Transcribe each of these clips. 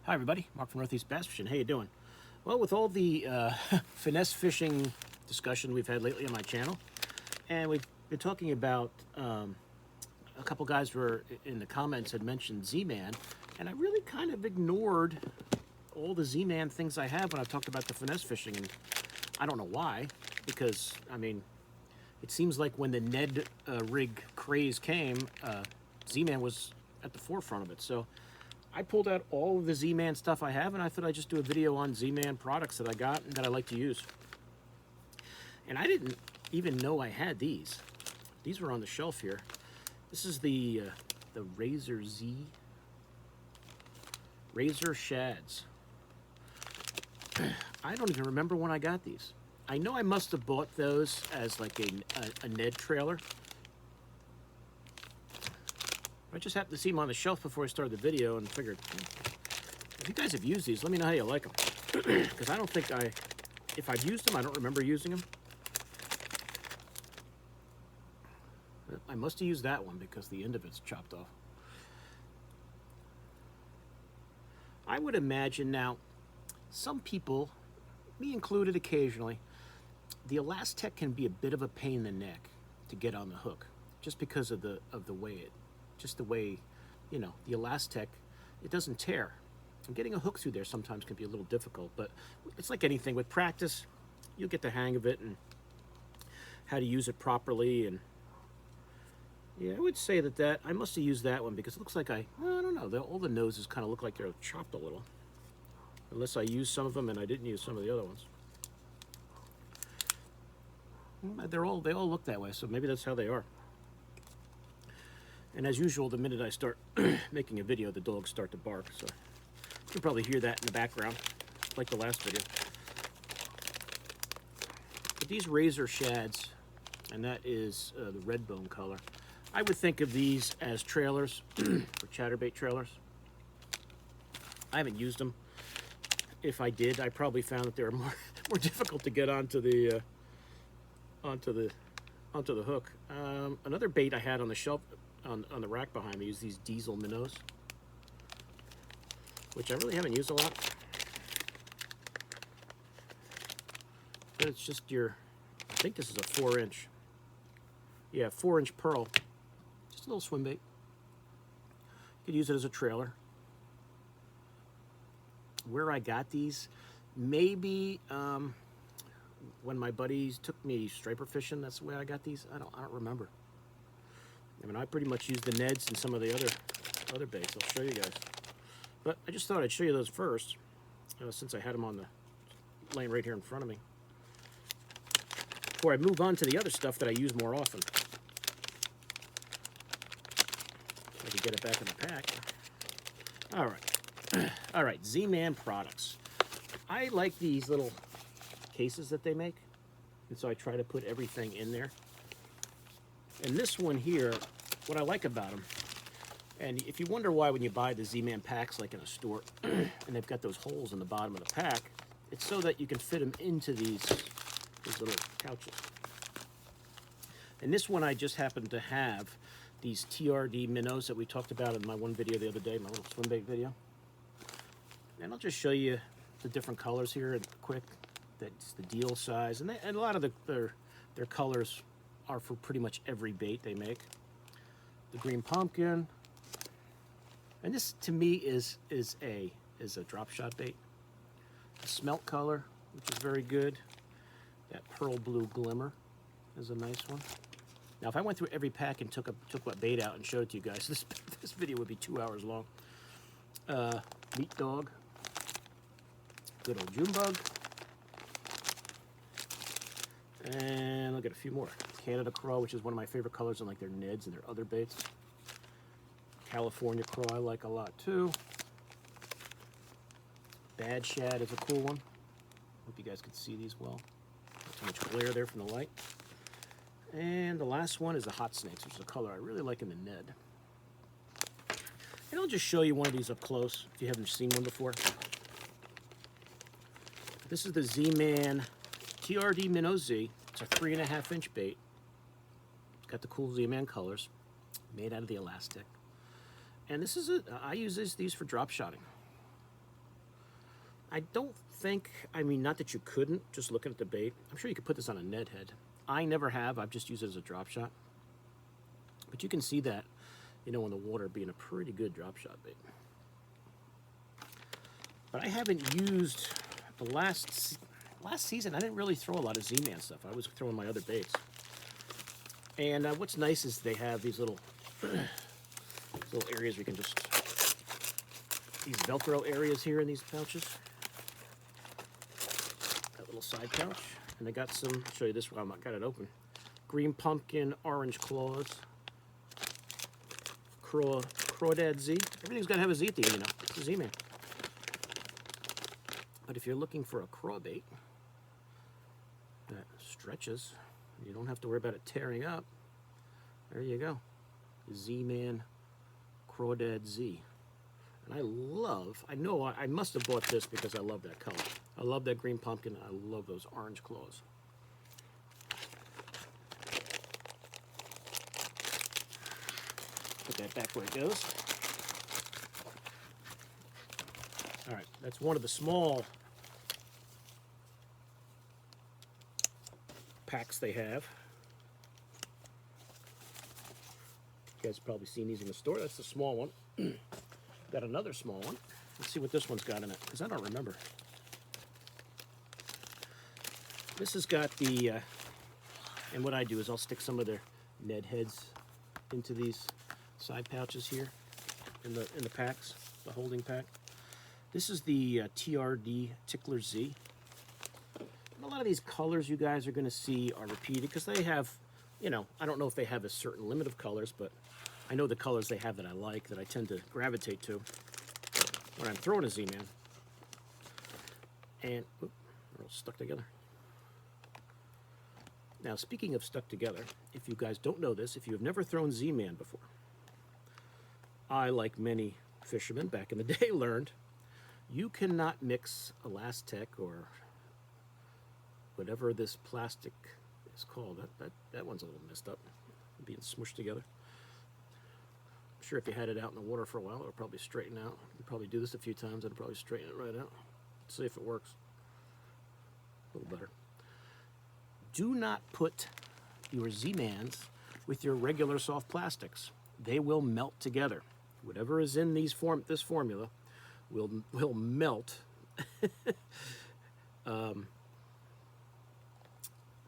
Hi everybody, Mark from Northeast Bass Fishing. How you doing? Well, with all the finesse fishing discussion we've had lately on my channel, and we've been talking about, a couple guys were in the comments had mentioned Z-Man, and I really kind of ignored all the Z-Man things I have when I talked about the finesse fishing, and I don't know why, because, I mean, it seems like when the Ned rig craze came, Z-Man was at the forefront of it, so I pulled out all of the Z-Man stuff I have, and I thought I'd just do a video on Z-Man products that I got and that I like to use. And I didn't even know I had these. These were on the shelf here. This is the Razor Z. Razor Shads. I don't even remember when I got these. I know I must have bought those as like a Ned trailer. I just happened to see them on the shelf before I started the video and figured, if you guys have used these, let me know how you like them. Because I don't think if I've used them, I don't remember using them. But I must have used that one because the end of it's chopped off. I would imagine now, some people, me included occasionally, the Elastec can be a bit of a pain in the neck to get on the hook, just because of the way the way, you know, the Elastec, it doesn't tear. And getting a hook through there sometimes can be a little difficult, but it's like anything. With practice, you'll get the hang of it and how to use it properly. And yeah, I would say that I must have used that one because it looks like I don't know, all the noses kind of look like they're chopped a little. Unless I used some of them and I didn't use some of the other ones. They all look that way, so maybe that's how they are. And as usual, the minute I start making a video, the dogs start to bark. So you can probably hear that in the background, like the last video. But these Razor Shads, and that is the red bone color. I would think of these as trailers, or chatterbait trailers. I haven't used them. If I did, I probably found that they were more difficult to get onto the hook. Another bait I had on the shelf, on the rack behind me, is these diesel minnows, which I really haven't used a lot. But it's just I think this is a 4-inch. Yeah, 4-inch pearl. Just a little swim bait. You could use it as a trailer. Where I got these, maybe when my buddies took me striper fishing, that's the way I got these. I don't remember. I mean, I pretty much used the Neds and some of the other baits. I'll show you guys. But I just thought I'd show you those first, since I had them laying right here in front of me. Before I move on to the other stuff that I use more often. I can get it back in the pack. All right. All right, Z-Man products. I like these little cases that they make, and so I try to put everything in there. And this one here, what I like about them, and if you wonder why when you buy the Z-Man packs like in a store, and they've got those holes in the bottom of the pack, it's so that you can fit them into these little pouches. And this one I just happen to have these TRD minnows that we talked about in my one video the other day, my little swim bait video. And I'll just show you the different colors here and quick. That's the deal size, and a lot of their colors are for pretty much every bait they make. The green pumpkin, and this to me is a drop shot bait. The smelt color, which is very good. That pearl blue glimmer is a nice one. Now, if I went through every pack and took what bait out and showed it to you guys, this video would be 2 hours long. Meat dog, good old June bug, and I'll get a few more. Canada Craws, which is one of my favorite colors in like their Neds and their other baits. California Craws I like a lot too. Bad Shad is a cool one. Hope you guys can see these well. Not too much glare there from the light. And the last one is the Hot Snakes, which is a color I really like in the Ned. And I'll just show you one of these up close if you haven't seen one before. This is the Z-Man TRD Minnow Z. It's a 3.5-inch bait. It's got the cool Z-Man colors, made out of the Elastec. And this is I use these for drop shotting. I don't think, I mean, not that you couldn't, just looking at the bait. I'm sure you could put this on a Ned head. I never have. I've just used it as a drop shot. But you can see that, you know, in the water being a pretty good drop shot bait. But I haven't used the last season. I didn't really throw a lot of Z-Man stuff. I was throwing my other baits. And what's nice is they have these little little areas we can just, these Velcro areas here in these pouches. That little side pouch. And I got some, I'll show you this one, I got it open. Green pumpkin, orange claws, Crawdad Z. Everything's got to have a Z at the end, you know. It's a Z-Man. But if you're looking for a craw bait that stretches, you don't have to worry about it tearing up. There you go. Z-Man Crawdad Z. And I know I must have bought this because I love that color. I love that green pumpkin. I love those orange claws. Put that back where it goes. All right, that's one of the small packs they have. You guys have probably seen these in the store. That's the small one. Got another small one. Let's see what this one's got in it, because I don't remember. This has got the, and what I do is I'll stick some of their Ned heads into these side pouches here in the packs, the holding pack. This is the TRD CrawZ. And a lot of these colors you guys are going to see are repeated because they have, you know, I don't know if they have a certain limit of colors, but I know the colors they have that I like, that I tend to gravitate to when I'm throwing a Z-Man. And, oop, they're all stuck together. Now, speaking of stuck together, if you guys don't know this, if you have never thrown Z-Man before, I, like many fishermen back in the day, learned you cannot mix Elastec or whatever this plastic is called. That one's a little messed up, being smushed together. I'm sure if you had it out in the water for a while, it would probably straighten out. You probably do this a few times, it'll probably straighten it right out. Let's see if it works. A little better. Do not put your Z-Mans with your regular soft plastics. They will melt together. Whatever is in this formula will melt to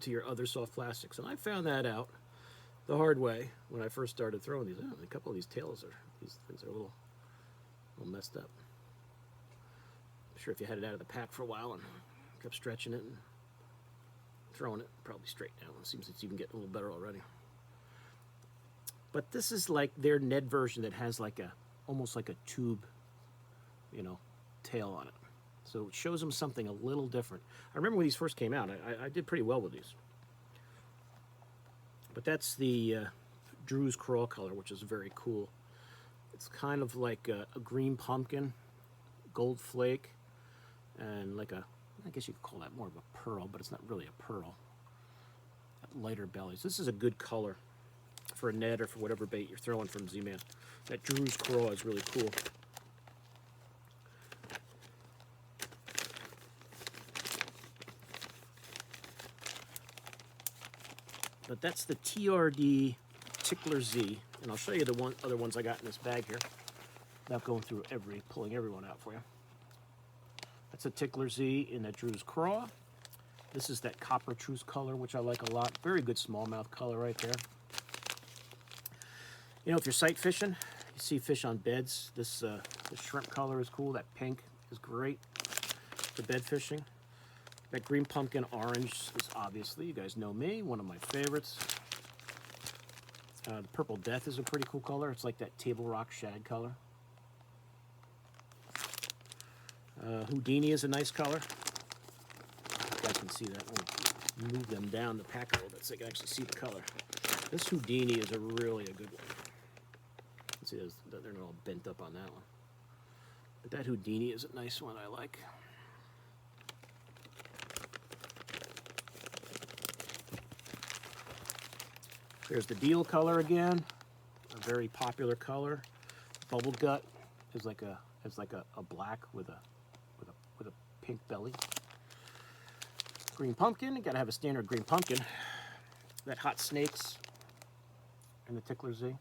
your other soft plastics. And I found that out the hard way when I first started throwing these. Oh, a couple of these tails these things are a little messed up. I'm sure if you had it out of the pack for a while and kept stretching it and throwing it, probably straighten out. It seems it's even getting a little better already. But this is like their Ned version that has like almost like a tube, you know, tail on it. So it shows them something a little different. I remember when these first came out, I did pretty well with these. But that's the TRD CrawZ color, which is very cool. It's kind of like a green pumpkin, gold flake, and like I guess you could call that more of a pearl, but it's not really a pearl. Lighter bellies. This is a good color for a Ned or for whatever bait you're throwing from Z-Man. That TRD CrawZ is really cool. But that's the TRD CrawZ, and I'll show you the other ones I got in this bag here. Without going through pulling everyone out for you. That's a CrawZ in that TRD CrawZ. This is that copper truce color, which I like a lot. Very good smallmouth color right there. You know, if you're sight fishing, you see fish on beds. The shrimp color is cool. That pink is great for bed fishing. That green pumpkin orange is obviously, you guys know me, one of my favorites. The purple death is a pretty cool color. It's like that table rock shad color. Houdini is a nice color. You guys can see that. We'll move them down the pack a little bit so you can actually see the color. This Houdini is really a good one. See, they're not all bent up on that one. But that Houdini is a nice one I like. There's the deal color again, a very popular color. Bubble gut is like a black with a pink belly. Green pumpkin, you gotta have a standard green pumpkin. That Hot Snakes and the Tickler Z,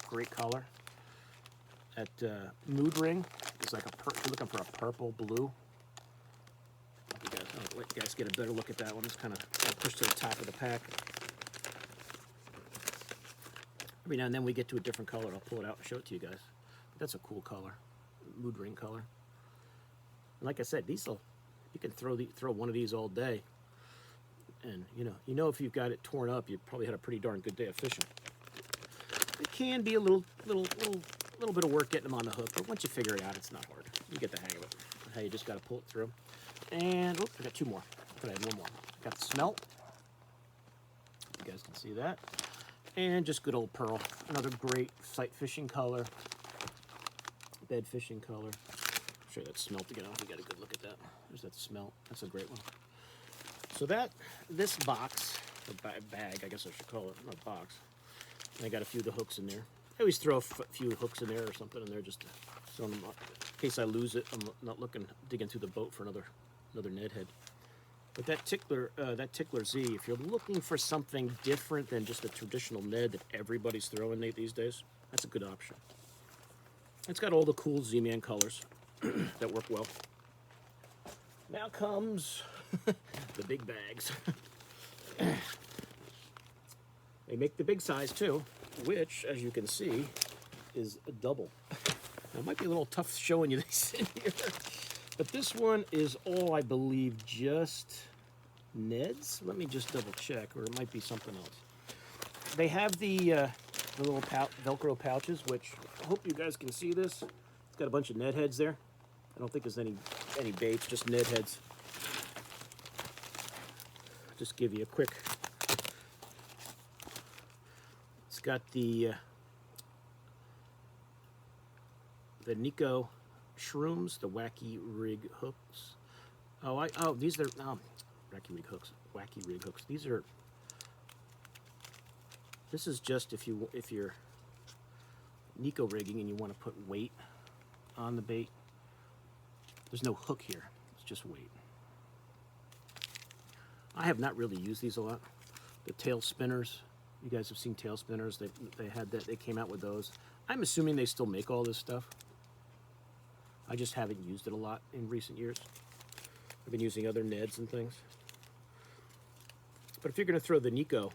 great color. That Mood Ring is like if you're looking for a purple blue. I'll let you guys get a better look at that one. It's kind of pushed to the top of the pack. Every now and then we get to a different color. I'll pull it out and show it to you guys. But that's a cool color, Mood Ring color. And like I said, you can throw one of these all day. And you know if you've got it torn up, you probably had a pretty darn good day of fishing. It can be a little bit of work getting them on the hook, but once you figure it out, it's not hard. You get the hang of it. How you just got to pull it through. And I got two more. I had one more. Got the Smelt. You guys can see that. And just good old Pearl. Another great sight fishing color. Bed fishing color. I'll show you that Smelt again. We got a good look at that. There's that Smelt. That's a great one. So this box, or bag, I guess I should call it, not box. And I got a few of the hooks in there. I always throw a few hooks in there or something in there just to throw them up. In case I lose it, I'm not digging through the boat for another Ned head. But that Tickler Z, if you're looking for something different than just the traditional Ned that everybody's throwing these days, that's a good option. It's got all the cool Z-Man colors that work well. Now comes the big bags. They make the big size too, which, as you can see, is a double. Now, it might be a little tough showing you this in here, but this one is all, I believe, just Neds. Let me just double check, or it might be something else. They have the little Velcro pouches, which I hope you guys can see this. It's got a bunch of Ned heads there. I don't think there's any baits, just Ned heads. Just give you a quick. It's got the Nico shrooms, the wacky rig hooks. These are wacky rig hooks. Wacky rig hooks. This is just if you're Nico rigging and you want to put weight on the bait. There's no hook here. It's just weight. I have not really used these a lot. The tail spinners. You guys have seen tail spinners. They had that. They came out with those. I'm assuming they still make all this stuff. I just haven't used it a lot in recent years. I've been using other Neds and things. But if you're going to throw the Nico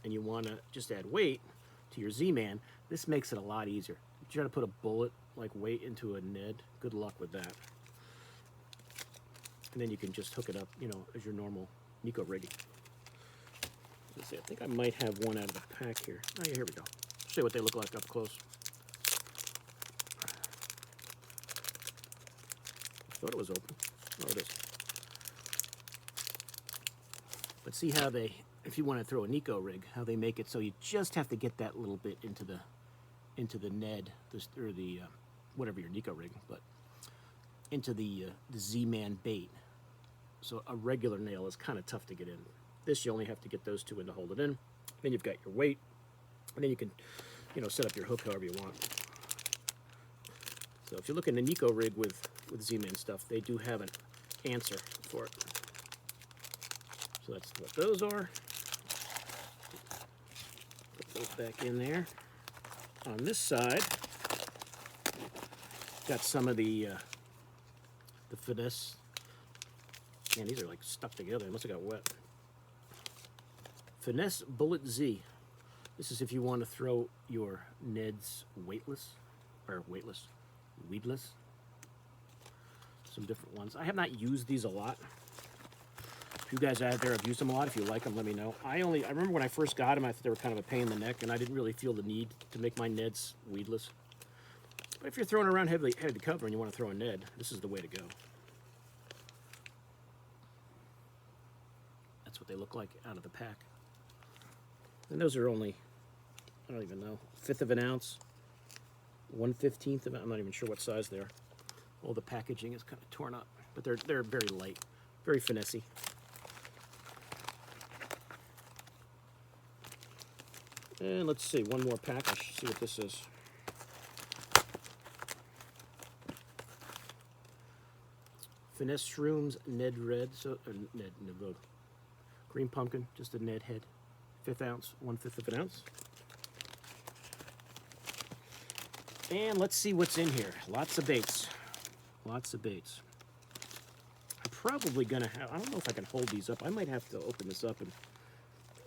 and you want to just add weight to your Z-Man, this makes it a lot easier. If you're trying to put a bullet like weight into a Ned, good luck with that. And then you can just hook it up, as your normal Nico rigging. Let's see, I think I might have one out of the pack here. Oh yeah, here we go. Show you what they look like up close. I thought it was open. Oh, it is. But see how if you want to throw a Nico rig, how they make it so you just have to get that little bit into the Ned, or the whatever your Nico rig, but into the Z-Man bait. So a regular nail is kind of tough to get in. This, you only have to get those two in to hold it in. Then you've got your weight, and then you can, set up your hook however you want. So if you look in the Nico rig with Z-Man stuff, they do have an answer for it. So that's what those are. Put those back in there. On this side, got some of the Finesse. Man, these are like stuck together. They must have got wet. Finesse Bullet Z. This is if you want to throw your Neds weedless. Some different ones. I have not used these a lot. If you guys out there have used them a lot, if you like them, let me know. I remember when I first got them, I thought they were kind of a pain in the neck, and I didn't really feel the need to make my Neds weedless. But if you're throwing around heavy cover and you want to throw a Ned, this is the way to go. That's what they look like out of the pack. And those are only, I don't even know, 1/5 of an ounce, 1/15 of an ounce. I'm not even sure what size they are. All the packaging is kind of torn up, but they're very light, very finessey. And let's see, one more pack. I should see what this is. Finesse Shrooms Ned Red, so Ned green pumpkin, just a Ned head, 1/5 ounce, 1/5 of an ounce. And let's see what's in here. Lots of baits, lots of baits. I'm probably gonna have, I don't know if I can hold these up. I might have to open this up, and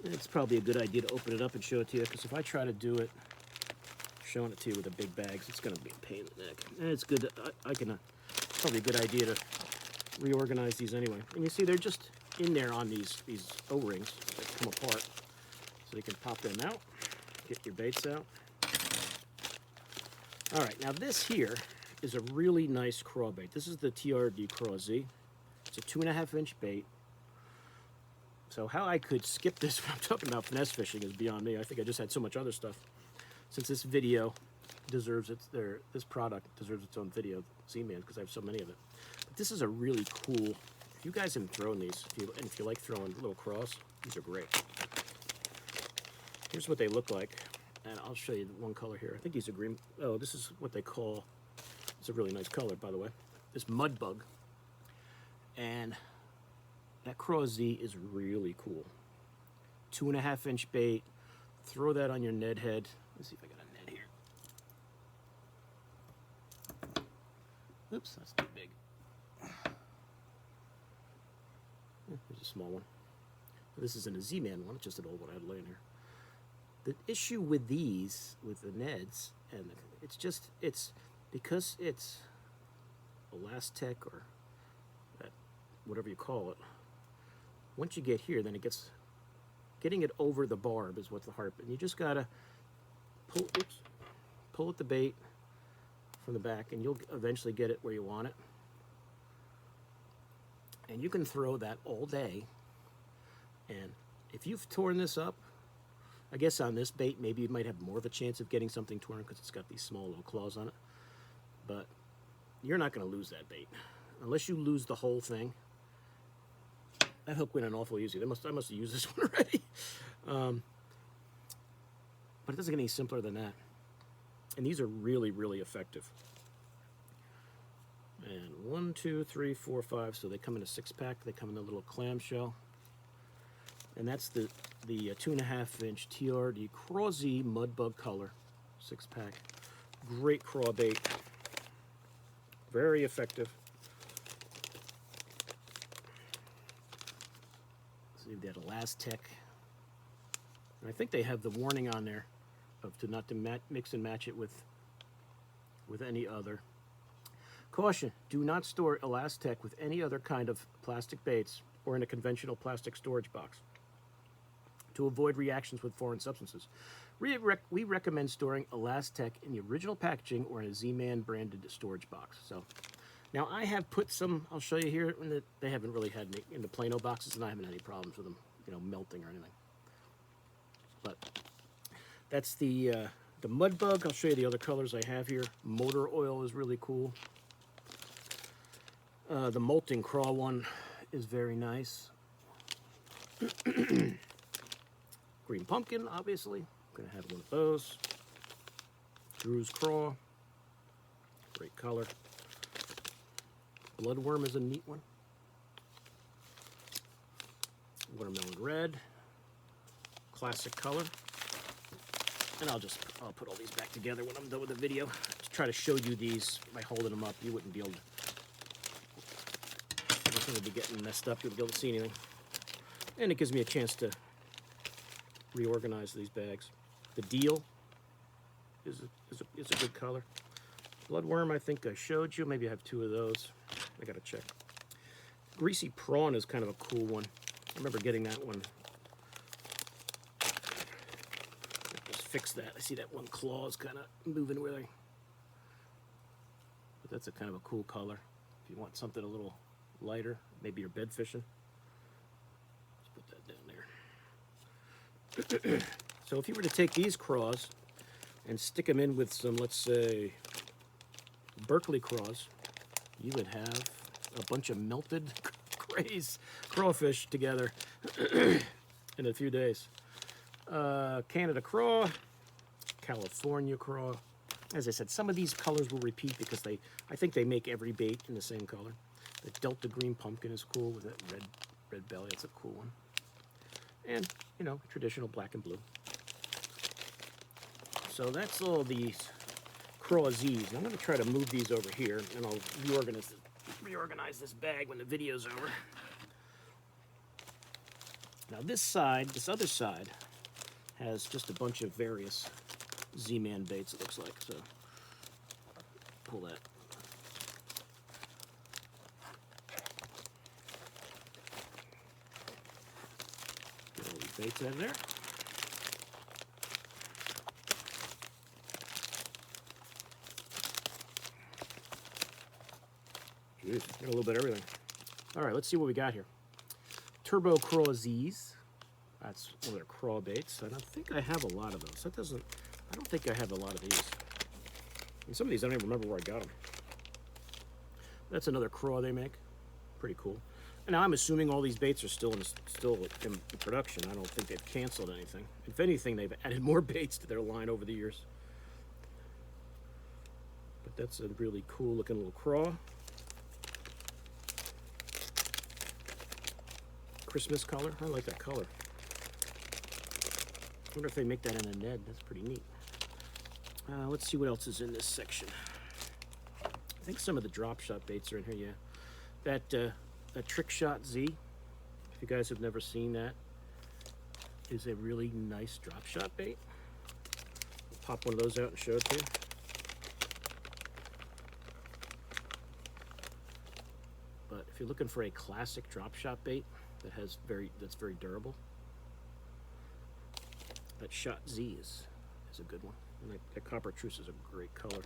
it's probably a good idea to open it up and show it to you, because if I try to do it, showing it to you with the big bags, it's gonna be a pain in the neck. And it's good that I can, probably a good idea to reorganize these anyway. And you see they're just in there on these O-rings that come apart. So you can pop them out, get your baits out. All right, now this here is a really nice craw bait. This is the TRD CrawZ. It's a 2.5 inch bait. So how I could skip this when I'm talking about finesse fishing is beyond me. I think I just had so much other stuff. Since this video deserves this product deserves its own video, Z-Man, because I have so many of it. But this is a really cool, if you guys haven't thrown these, if you like throwing little craws, these are great. Here's what they look like. And I'll show you one color here. I think these are green. Oh, this is what they call, it's a really nice color, by the way. This mud bug. And that CrawZ is really cool. 2.5 inch bait. Throw that on your Ned head. Let's see if I got a Ned here. Oops, that's too big. Here's a small one. This isn't a Z-Man one, it's just an old one I had laying here. The issue with these, with the Neds, and it's because it's Elastec or whatever you call it. Once you get here, then it gets, getting it over the barb is what's the hard. And you just gotta pull at the bait from the back, and you'll eventually get it where you want it. And you can throw that all day. And if you've torn this up, I guess on this bait, maybe you might have more of a chance of getting something torn because it's got these small little claws on it. But you're not going to lose that bait. Unless you lose the whole thing. That hook went in awful easy. I must have used this one already. But it doesn't get any simpler than that. And these are really, really effective. And 1, 2, 3, 4, 5. So they come in a 6-pack. They come in a little clamshell. And that's the 2.5 inch TRD CrawZ Mudbug Color 6-pack. Great craw bait. Very effective. So you've got Elastec. And I think they have the warning on there of not to mix and match it with any other. Caution, do not store Elastec with any other kind of plastic baits or in a conventional plastic storage box to avoid reactions with foreign substances. We recommend storing Elastec in the original packaging or in a Z-Man branded storage box. So now I have put some, I'll show you here, they haven't really had any in the Plano boxes, and I haven't had any problems with them, melting or anything. But that's the mud bug. I'll show you the other colors I have here. Motor oil is really cool. The molting craw one is very nice. Green pumpkin, obviously. Gonna have one of those. Drew's craw. Great color. Bloodworm is a neat one. Watermelon red. Classic color. And I'll put all these back together when I'm done with the video. To try to show you these by holding them up, you wouldn't be able to. Everything would be getting messed up. You wouldn't be able to see anything. And it gives me a chance to reorganize these bags. The deal is a good color. Bloodworm, I think I showed you. Maybe I have 2 of those. I gotta check. Greasy prawn is kind of a cool one. I remember getting that one. Just fix that. I see that one claw is kind of moving with me. But that's a kind of a cool color. If you want something a little lighter, maybe you're bed fishing. Let's put that down there. So if you were to take these craws and stick them in with some, let's say, Berkeley craws, you would have a bunch of melted crawfish together in a few days. Canada craw, California craw. As I said, some of these colors will repeat because I think they make every bait in the same color. The Delta Green Pumpkin is cool with that red belly. It's a cool one. And, you know, traditional black and blue. So that's all these CrawZs. I'm going to try to move these over here, and I'll reorganize this bag when the video's over. Now this other side, has just a bunch of various Z-Man baits, it looks like. So pull that. Get all these baits out of there. Jeez, got a little bit of everything. All right, let's see what we got here. Turbo CrawZs. That's one of their craw baits. I don't think I have a lot of those. I don't think I have a lot of these. And some of these I don't even remember where I got them. That's another craw they make. Pretty cool. And now I'm assuming all these baits are still in production. I don't think they've canceled anything. If anything, they've added more baits to their line over the years. But that's a really cool looking little craw. Christmas color. I like that color. I wonder if they make that in a Ned. That's pretty neat. Let's see what else is in this section. I think some of the drop shot baits are in here, yeah. That Trick Shot Z, if you guys have never seen that, is a really nice drop shot bait. I'll pop one of those out and show it to you. But if you're looking for a classic drop shot bait that's very durable, that Shot Z is a good one. And that Copper Truce is a great color.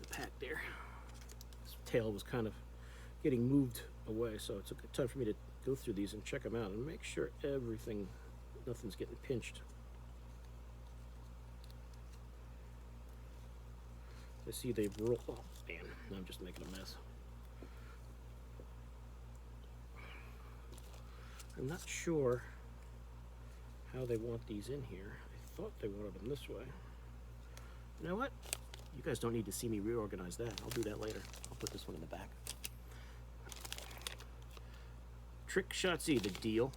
The pack there. This tail was kind of getting moved away, so it took time for me to go through these and check them out and make sure nothing's getting pinched. I see they roll. Oh, man, I'm just making a mess. I'm not sure how they want these in here. I thought they wanted them this way. You know what? You guys don't need to see me reorganize that. I'll do that later. I'll put this one in the back. Trick Shot Z, the deal.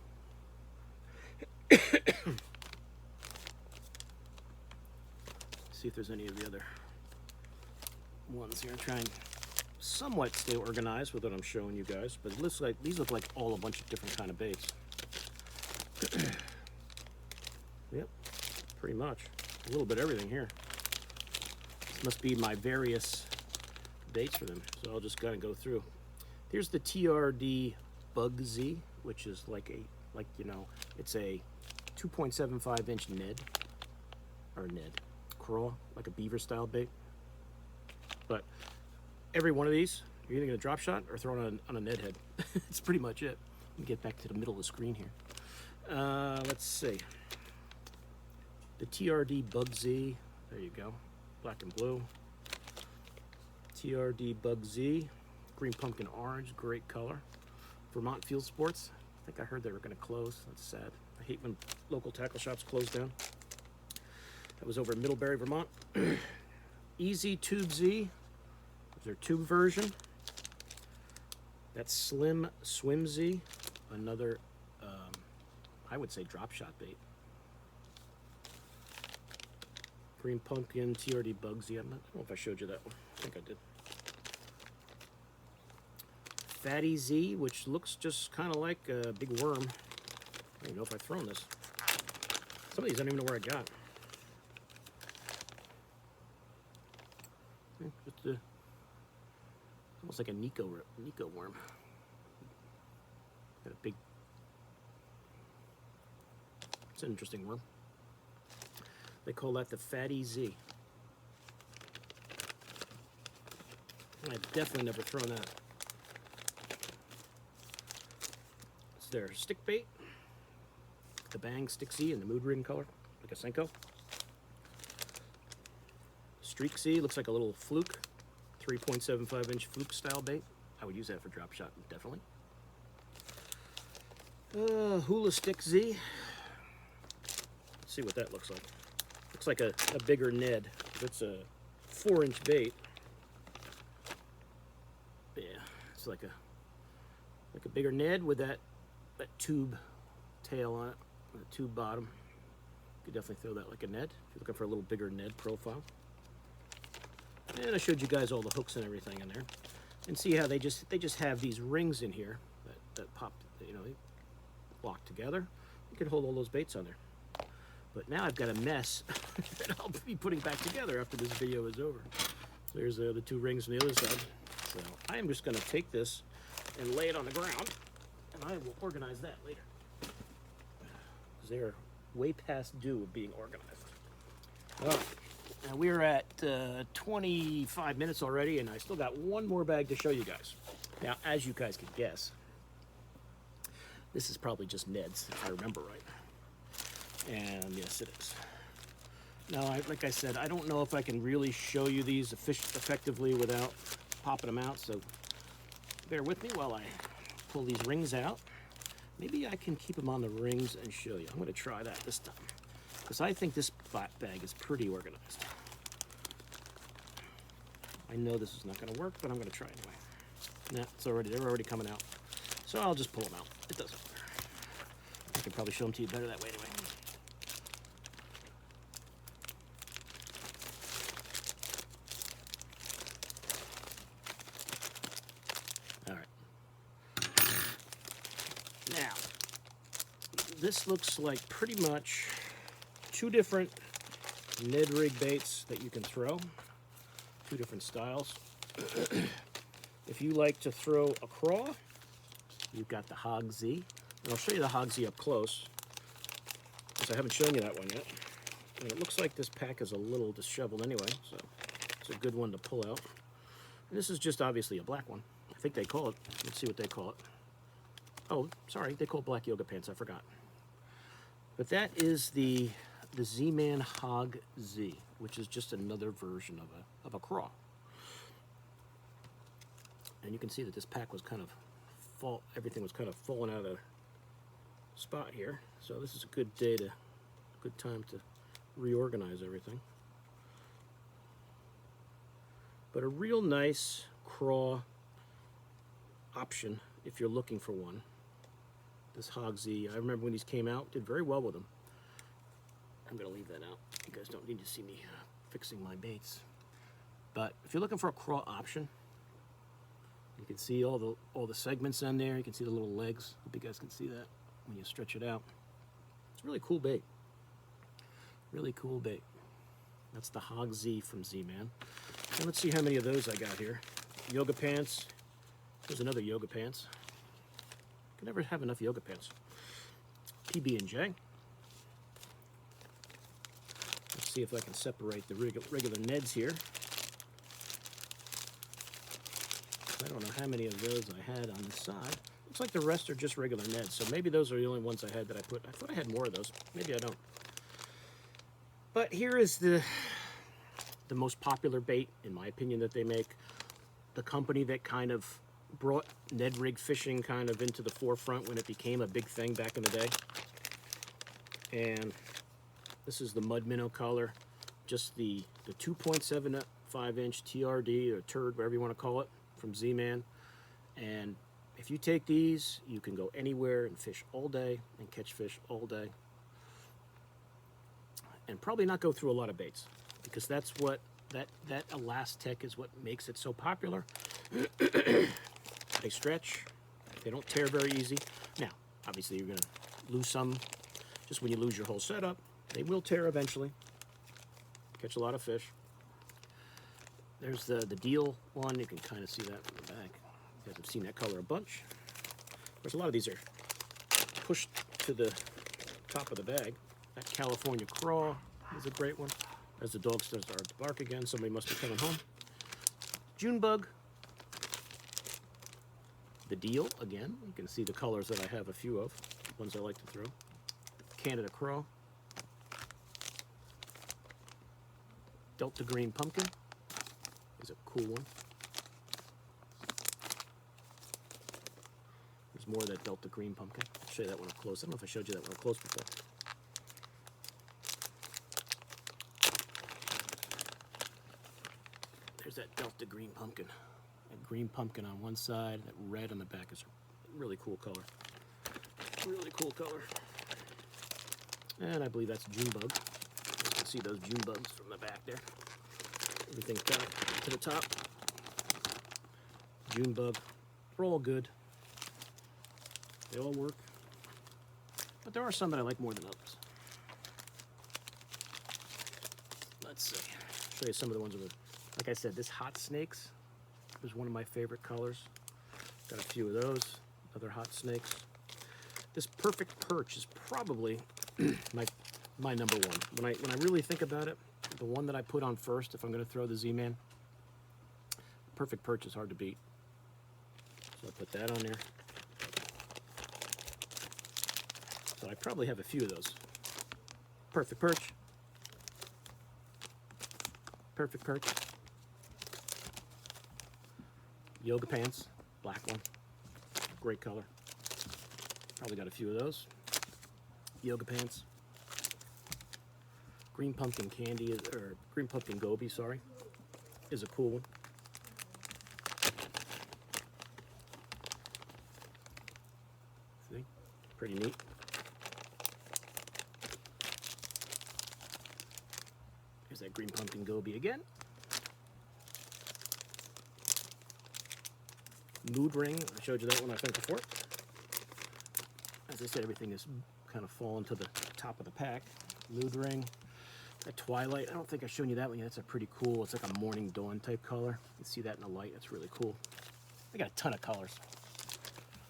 See if there's any of the other ones here. I'm trying somewhat stay organized with what I'm showing you guys, but it looks like these look like all a bunch of different kind of baits. Yep, pretty much a little bit of everything here. This must be my various baits for them, so I'll just kind of go through. Here's the TRD CrawZ, which is it's a 2.75 inch Ned craw, like a beaver style bait. But every one of these, you're either going to drop shot or throw it on a Ned head. It's pretty much it. Let me get back to the middle of the screen here. Let's see. The TRD CrawZ. There you go. Black and blue. TRD CrawZ. Green pumpkin orange. Great color. Vermont Field Sports. I think I heard they were going to close. That's sad. I hate when local tackle shops close down. That was over in Middlebury, Vermont. Easy Tube Z. Their tube version. That's Slim Swim Z, another, I would say drop shot bait. Green Pumpkin TRD CrawZ. I don't know if I showed you that one. I think I did. Fatty Z, which looks just kind of like a big worm. I don't even know if I've thrown this. Some of these I don't even know where I got. Just almost like a Nico worm. Got a big. It's an interesting worm. They call that the Fatty Z. I've definitely never thrown that. It's their stick bait. The Bang Stick Z in the mood ring color, like a Senko. Streak Z looks like a little fluke. 3.75 inch fluke style bait. I would use that for drop shot, definitely. Hula Stick Z. Let's see what that looks like. Looks like a bigger Ned. It's a 4-inch bait. Yeah, it's like a bigger Ned with that tube tail on it, the tube bottom. You could definitely throw that like a Ned if you're looking for a little bigger Ned profile. And I showed you guys all the hooks and everything in there. And see how they just have these rings in here that pop, you know, they lock together. You can hold all those baits on there. But now I've got a mess that I'll be putting back together after this video is over. So there's the 2 rings on the other side. So I am just going to take this and lay it on the ground, and I will organize that later. Because they are way past due of being organized. All right. Now we're at 25 minutes already, and I still got one more bag to show you guys. Now, as you guys can guess, this is probably just Ned's, if I remember right. And yes, it is. Now, like I said, I don't know if I can really show you these effectively without popping them out, so bear with me while I pull these rings out. Maybe I can keep them on the rings and show you. I'm going to try that this time, because I think this bag is pretty organized. I know this is not going to work, but I'm going to try anyway. Nah, they're already coming out. So I'll just pull them out. It doesn't matter. I can probably show them to you better that way anyway. All right. Now, this looks like pretty much 2 different Ned rig baits that you can throw. 2 different styles. If you like to throw a craw, you've got the CrawZ. And I'll show you the CrawZ up close, because I haven't shown you that one yet. And it looks like this pack is a little disheveled anyway, so it's a good one to pull out. And this is just obviously a black one. I think they call it, let's see what they call it. Oh, sorry, they call it black yoga pants, I forgot. But that is the Z-Man CrawZ, which is just another version of a craw. And you can see that this pack was kind of everything was kind of falling out of spot here. So this is a good time to reorganize everything. But a real nice craw option if you're looking for one. This CrawZ, I remember when these came out, did very well with them. I'm going to leave that out. You guys don't need to see me fixing my baits. But if you're looking for a craw option, you can see all the segments on there. You can see the little legs. Hope you guys can see that when you stretch it out. It's a really cool bait. Really cool bait. That's the CrawZ from Z-Man. And let's see how many of those I got here. Yoga pants. There's another yoga pants. Can never have enough yoga pants. PB&J. Let's see if I can separate the regular Neds here. I don't know how many of those I had on this side. Looks like the rest are just regular Neds, so maybe those are the only ones I had that I put. I thought I had more of those. Maybe I don't. But here is the most popular bait, in my opinion, that they make. The company that kind of brought Ned rig fishing kind of into the forefront when it became a big thing back in the day. And this is the mud minnow color, just the 2.75-inch TRD or turd, whatever you want to call it, from Z-Man. And if you take these, you can go anywhere and fish all day and catch fish all day. And probably not go through a lot of baits, because that's what that Elastec is what makes it so popular. They stretch, they don't tear very easy. Now, obviously you're gonna lose some just when you lose your whole setup. They will tear eventually. Catch a lot of fish. There's the deal one. You can kind of see that from the back. You guys have seen that color a bunch. Of course, a lot of these are pushed to the top of the bag. That California Craw is a great one. As the dog starts to bark again, somebody must be coming home. June bug. The deal, again. You can see the colors that I have a few of, ones I like to throw. Canada Craw. Delta Green Pumpkin is a cool one. There's more of that Delta Green Pumpkin. I'll show you that one up close. I don't know if I showed you that one up close before. There's that Delta green pumpkin. That green pumpkin on one side, that red on the back is a really cool color. Really cool color. And I believe that's June bug. You can see those June bugs from the back there. Everything's back to the top. June bug. They're all good. They all work. But there are some that I like more than others. Let's see. Show you some of the ones with, like I said, this hot snakes is one of my favorite colors. Got a few of those. Other hot snakes. This perfect perch is probably my number one. When I really think about it, the one that I put on first if I'm going to throw the Z-Man, perfect perch is hard to beat. So I put that on there. So I probably have a few of those. Perfect perch. Perfect perch. Yoga pants, black one. Great color. Probably got a few of those. Yoga pants. Green pumpkin candy, or green pumpkin goby, sorry, is a cool one. See? Pretty neat. There's that green pumpkin goby again. Mood ring, I showed you that one I think before. As I said, everything is kind of fallen to the top of the pack. Mood ring, that twilight, I don't think I've shown you that one yet. That's a pretty cool, it's like a morning dawn type color. You can see that in the light, that's really cool. I got a ton of colors.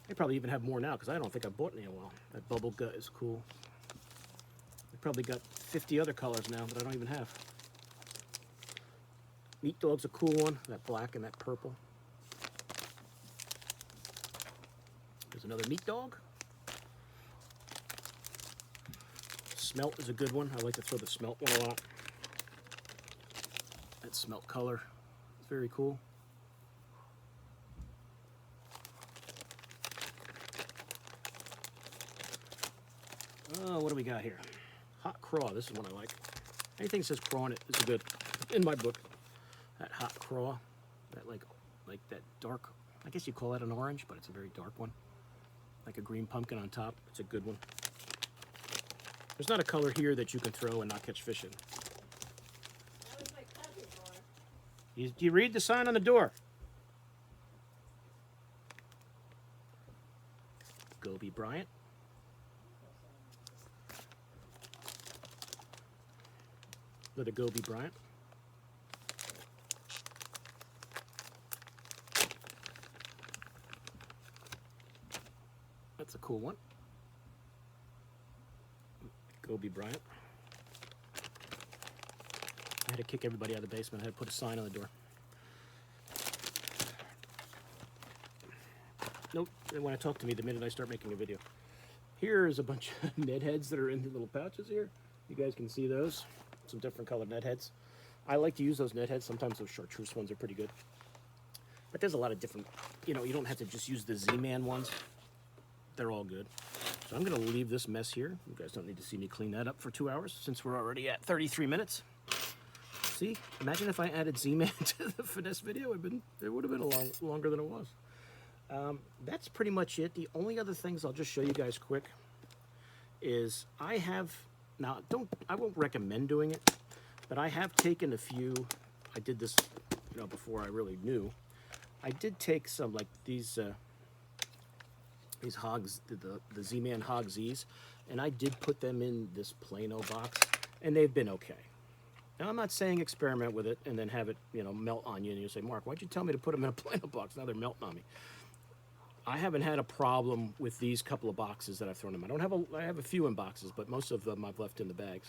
They probably even have more now because I don't think I've bought any in a while. That bubble gut is cool. They probably got 50 other colors now that I don't even have. Meat dog's a cool one, that black and that purple. There's another meat dog. Smelt is a good one. I like to throw the smelt one a lot. That smelt color is very cool. Oh, what do we got here? Hot craw. This is one I like. Anything that says craw on it is good in my book. That hot craw, that like that dark, I guess you call that an orange, but it's a very dark one. Like a green pumpkin on top. It's a good one. There's not a color here that you can throw and not catch fish in. That was my cousin, Laura. Do you read the sign on the door? Goby Bryant. Let it Goby Bryant. That's a cool one. Goby Bryant. I had to kick everybody out of the basement. I had to put a sign on the door. Nope, they want to talk to me the minute I start making a video. Here's a bunch of Ned heads that are in the little pouches here. You guys can see those. Some different colored Ned heads. I like to use those Ned heads. Sometimes those chartreuse ones are pretty good. But there's a lot of different, you know, you don't have to just use the Z-Man ones. They're all good. So I'm going to leave this mess here. You guys don't need to see me clean that up for 2 hours since we're already at 33 minutes. See, imagine if I added Z-Man to the Finesse video. It would have been a lot longer than it was. That's pretty much it. The only other things I'll just show you guys quick is I won't recommend doing it, but I have taken a few. I did this, you know, before I really knew. I did take some like these hogs, the Z-Man Hog Z's, and I did put them in this Plano box, and they've been okay. Now, I'm not saying experiment with it and then have it, you know, melt on you, and you say, Mark, why'd you tell me to put them in a Plano box? Now they're melting on me. I haven't had a problem with these couple of boxes that I've thrown them. I have a few in boxes, but most of them I've left in the bags.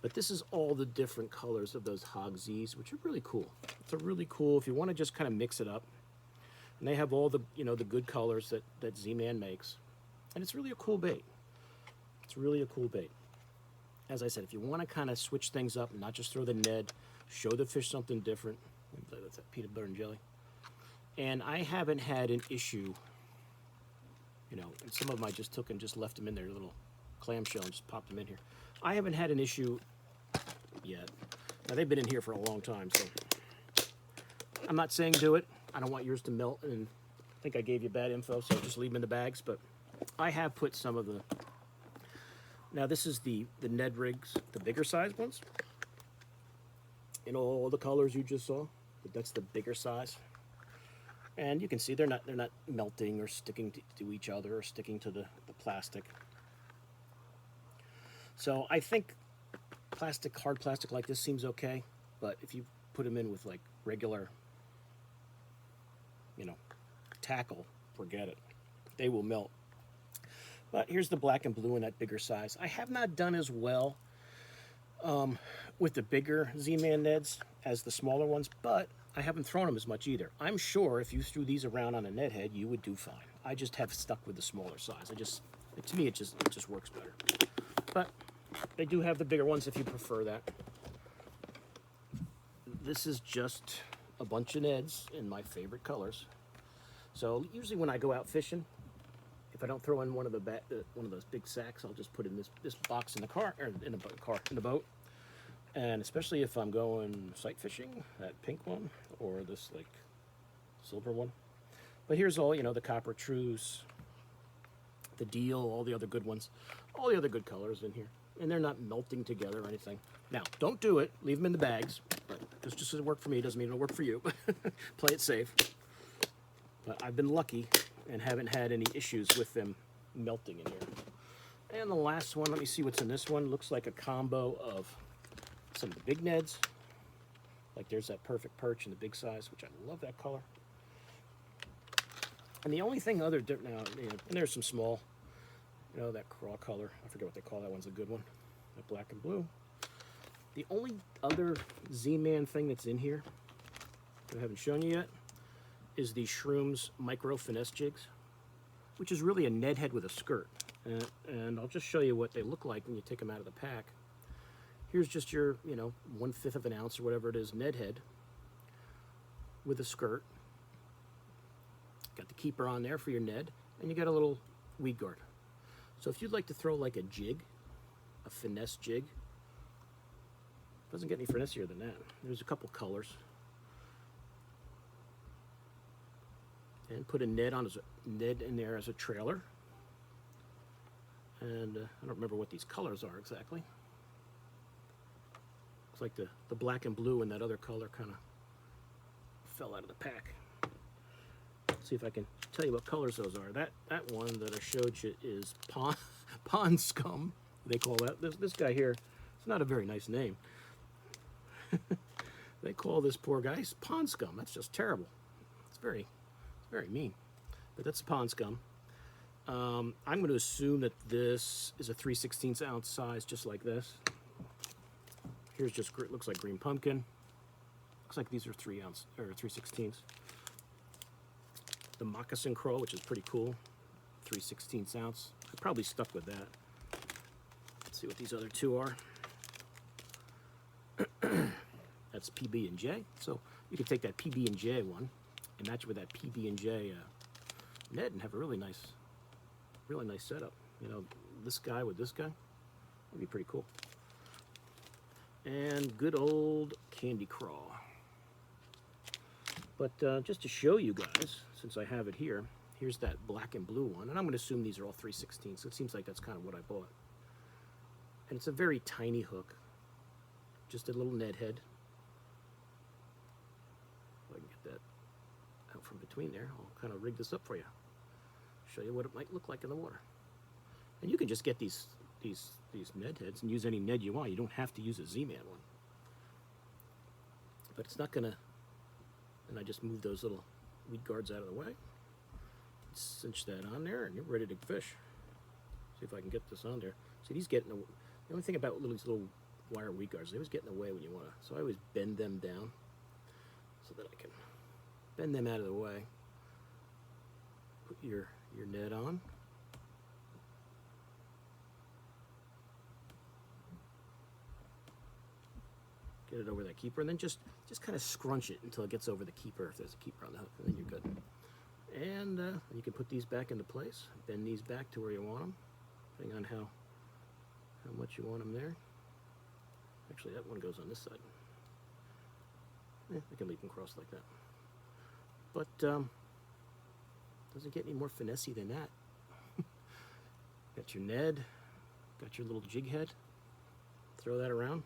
But this is all the different colors of those Hog Z's, which are really cool. It's a really cool, if you want to just kind of mix it up. And they have all the, you know, the good colors that Z-Man makes. And it's really a cool bait. It's really a cool bait. As I said, if you want to kind of switch things up and not just throw the Ned, show the fish something different. That's that peanut butter and jelly. And I haven't had an issue, you know, and some of them I just took and just left them in their little clamshell and just popped them in here. I haven't had an issue yet. Now, they've been in here for a long time, so I'm not saying do it. I don't want yours to melt, and I think I gave you bad info, so just leave them in the bags. But I have put some of the. Now this is the Ned rigs, the bigger size ones. In all the colors you just saw, but that's the bigger size. And you can see they're not melting or sticking to each other or sticking to the plastic. So I think hard plastic like this seems okay, but if you put them in with like regular, tackle, forget it. They will melt. But here's the black and blue in that bigger size. I have not done as well with the bigger Z-Man Neds as the smaller ones, but I haven't thrown them as much either. I'm sure if you threw these around on a Ned head, you would do fine. I just have stuck with the smaller size. To me, it just works better. But they do have the bigger ones if you prefer that. This is just a bunch of Neds in my favorite colors. So usually when I go out fishing, if I don't throw in one of those big sacks, I'll just put in this box in the car, or in the boat. And especially if I'm going sight fishing, that pink one, or this like silver one. But here's all, the copper truce, the deal, all the other good ones, all the other good colors in here. And they're not melting together or anything. Now, don't do it. Leave them in the bags. But just because it worked for me doesn't mean it'll work for you. Play it safe. But I've been lucky and haven't had any issues with them melting in here. And the last one, let me see what's in this one. Looks like a combo of some of the big Neds. Like there's that perfect perch in the big size, which I love that color. And the only thing other different now, and there's some small, that Craws color. I forget what they call that one's a good one. That black and blue. The only other Z-Man thing that's in here that I haven't shown you yet is the Shrooms Micro Finesse jigs, which is really a Ned head with a skirt. And I'll just show you what they look like when you take them out of the pack. Here's just your, 1/5 of an ounce or whatever it is Ned head with a skirt. Got the keeper on there for your Ned, and you got a little weed guard. So if you'd like to throw like a jig, a finesse jig, doesn't get any finessier than that. There's a couple colors. And put a Ned in there as a trailer. And I don't remember what these colors are exactly. It's like the black and blue and that other color kind of fell out of the pack. Let's see if I can tell you what colors those are. That one that I showed you is pond scum. They call that. This guy here, it's not a very nice name. They call this poor guy pond scum. That's just terrible. It's very mean. But that's pond scum. I'm going to assume that this is a 3/16 ounce size, just like this. Here's just, it looks like green pumpkin. Looks like these are 3 ounce or 3/16. The moccasin crow, which is pretty cool, 3/16 ounce. I probably stuck with that. Let's see what these other two are. That's PB and J. So you can take that PB and J one and match it with that PB and J Ned and have a really nice setup. This guy with this guy, that'd be pretty cool. And good old candy craw. But just to show you guys, since I have it here, here's that black and blue one, and I'm going to assume these are all 3/16. So it seems like that's kind of what I bought. And it's a very tiny hook, just a little Ned head. If I can get that out from between there, I'll kind of rig this up for you. Show you what it might look like in the water. And you can just get these Ned heads and use any Ned you want. You don't have to use a Z-Man one. But it's not gonna. And I just move those little weed guards out of the way. Cinch that on there, and you're ready to fish. See if I can get this on there. See, these get in the only thing about these little wire weed guards, they always get in the way when you want to. So I always bend them down so that I can bend them out of the way. Put your Ned on. Get it over that keeper, and then just kind of scrunch it until it gets over the keeper, if there's a keeper on the hook, and then you're good. And you can put these back into place, bend these back to where you want them, depending on how much you want them there. Actually, that one goes on this side. I can leave them crossed like that. But doesn't get any more finessey than that. Got your Ned, got your little jig head. Throw that around.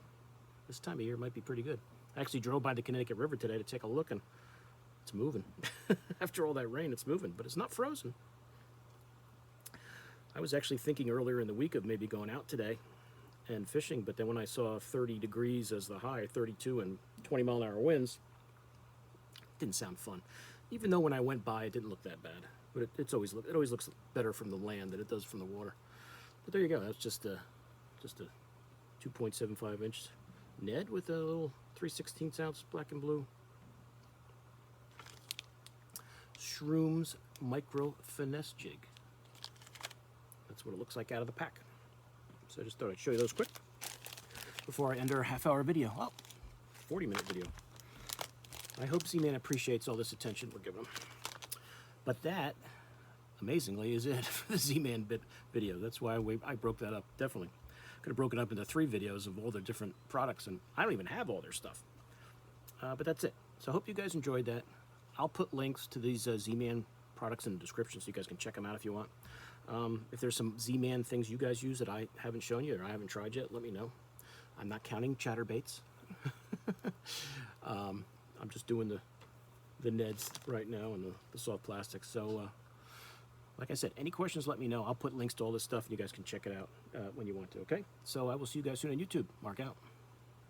This time of year might be pretty good. I actually drove by the Connecticut River today to take a look, and it's moving. After all that rain, it's moving, but it's not frozen. I was actually thinking earlier in the week of maybe going out today and fishing, but then when I saw 30 degrees as the high, 32 and 20-mile-an-hour winds, it didn't sound fun. Even though when I went by, it didn't look that bad. But it always looks better from the land than it does from the water. But there you go. That's just a 2.75 inch Ned with a little 3/16 ounce black and blue Shrooms micro finesse jig. That's what it looks like out of the pack. So I just thought I'd show you those quick before I end our half-hour video. Oh, 40-minute video. I hope Z-Man appreciates all this attention we're giving him. But that, amazingly, is it for the Z-Man video. That's why I broke that up, definitely. Could have broken up into 3 videos of all their different products, and I don't even have all their stuff. But that's it. So I hope you guys enjoyed that. I'll put links to these Z-Man products in the description so you guys can check them out if you want. If there's some Z-Man things you guys use that I haven't shown you or I haven't tried yet, let me know. I'm not counting chatterbaits. I'm just doing the Neds right now and the soft plastics. So, like I said, any questions, let me know. I'll put links to all this stuff and you guys can check it out when you want to, okay? So I will see you guys soon on YouTube. Mark out.